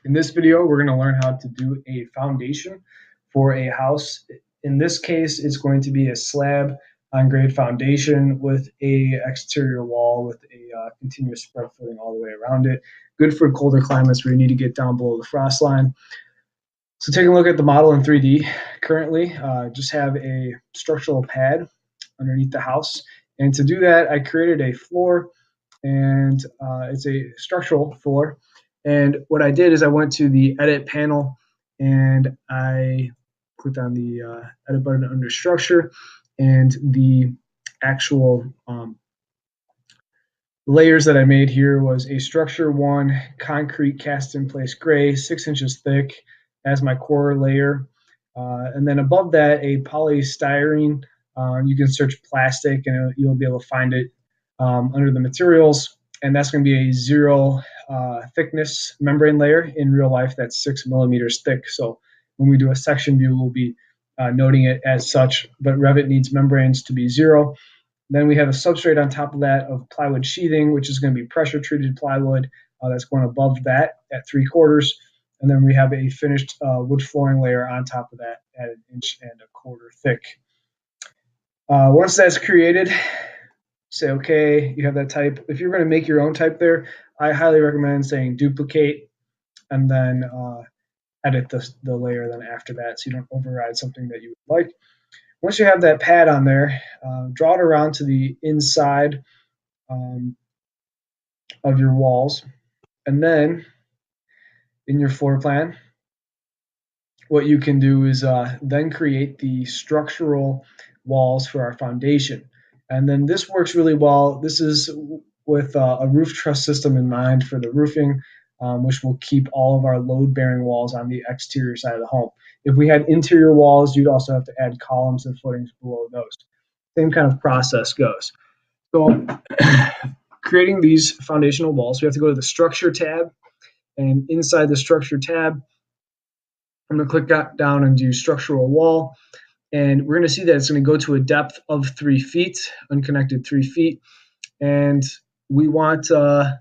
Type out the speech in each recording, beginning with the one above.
In this video, we're going to learn how to do a foundation for a house. In this case, it's going to be a slab on grade foundation with a exterior wall with a continuous spread footing all the way around it. Good for colder climates where you need to get down below the frost line. So taking a look at the model in 3D, currently just have a structural pad underneath the house. And to do that, I created a floor, and it's a structural floor. And what I did is I went to the edit panel and I clicked on the edit button under structure, and the actual layers that I made here was a structure one concrete cast in place gray, 6 inches thick as my core layer. And then above that, a polystyrene. You can search plastic and you'll be able to find it under the materials. And that's going to be a 0 thickness membrane layer. In real life, that's 6 millimeters thick. So when we do a section view, we'll be noting it as such, but Revit needs membranes to be 0. Then we have a substrate on top of that of plywood sheathing, which is going to be pressure treated plywood. That's going above that at 3/4. And then we have a finished wood flooring layer on top of that at 1.25 inches thick. Once that's created, say okay, you have that type. If you're going to make your own type there, I highly recommend saying duplicate and then edit the layer then after that so you don't override something that you would like. Once you have that pad on there, draw it around to the inside of your walls. And then in your floor plan, what you can do is then create the structural walls for our foundation. And then this works really well. This is with a roof truss system in mind for the roofing, which will keep all of our load-bearing walls on the exterior side of the home. If we had interior walls, you'd also have to add columns and footings below those. Same kind of process goes. So creating these foundational walls, we have to go to the Structure tab. And inside the Structure tab, I'm going to click down and do Structural Wall. And we're going to see that it's going to go to a depth of 3 feet, unconnected 3 feet. And we want to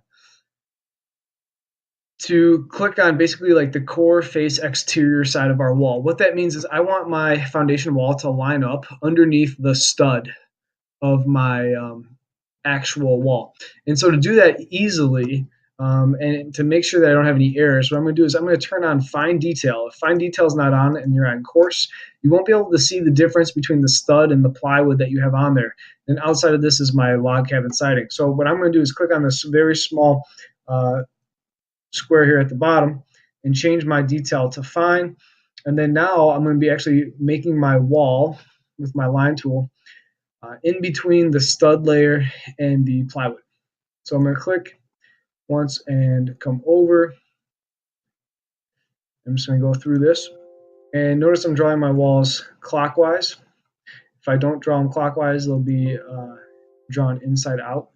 click on basically like the core face exterior side of our wall. What that means is I want my foundation wall to line up underneath the stud of my actual wall. And so to do that easily, and to make sure that I don't have any errors, what I'm going to do is I'm going to turn on Fine Detail. If Fine Detail is not on and you're on course, you won't be able to see the difference between the stud and the plywood that you have on there. And outside of this is my log cabin siding. So what I'm going to do is click on this very small square here at the bottom and change my detail to fine. And then now I'm going to be actually making my wall with my line tool in between the stud layer and the plywood. So I'm going to click once and come over. I'm just going to go through this. And notice I'm drawing my walls clockwise. If I don't draw them clockwise, they'll be drawn inside out.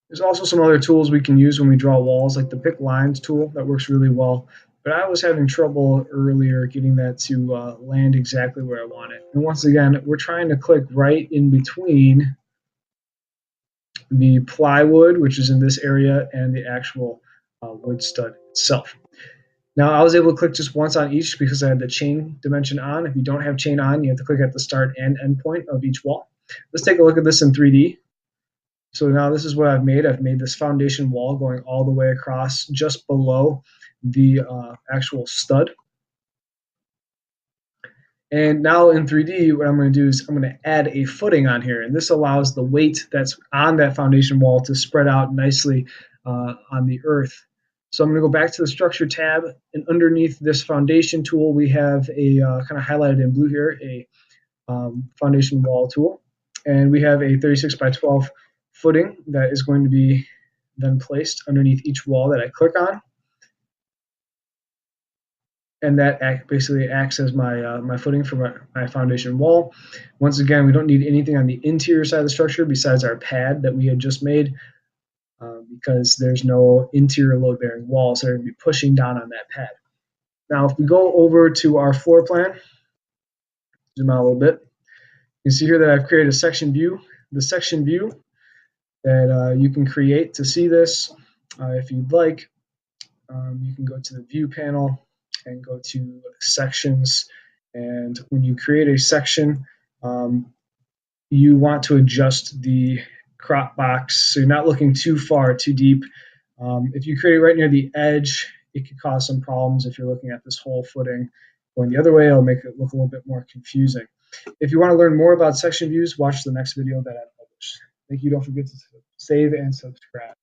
There's also some other tools we can use when we draw walls, like the Pick Lines tool. That works really well. But I was having trouble earlier getting that to land exactly where I want it. And once again, we're trying to click right in between the plywood, which is in this area, and the actual wood stud itself. Now, I was able to click just once on each because I had the chain dimension on. If you don't have chain on, you have to click at the start and end point of each wall. Let's take a look at this in 3D. So now this is what I've made. I've made this foundation wall going all the way across just below the actual stud. And now in 3D, what I'm going to do is I'm going to add a footing on here. And this allows the weight that's on that foundation wall to spread out nicely on the earth. So I'm going to go back to the Structure tab. And underneath this foundation tool, we have a kind of highlighted in blue here, a foundation wall tool. And we have a 36 by 12 footing that is going to be then placed underneath each wall that I click on. And that basically acts as my footing for my foundation wall. Once again, we don't need anything on the interior side of the structure besides our pad that we had just made because there's no interior load-bearing walls that are going to be pushing down on that pad. Now, if we go over to our floor plan, zoom out a little bit, you can see here that I've created a section view the section view that you can create to see this. If you'd like, you can go to the view panel and go to sections. And when you create a section, you want to adjust the crop box so you're not looking too far, too deep. If you create it right near the edge, it could cause some problems if you're looking at this whole footing. Going the other way, it'll make it look a little bit more confusing. If you want to learn more about section views, watch the next video that I published. Thank you. Don't forget to save and subscribe.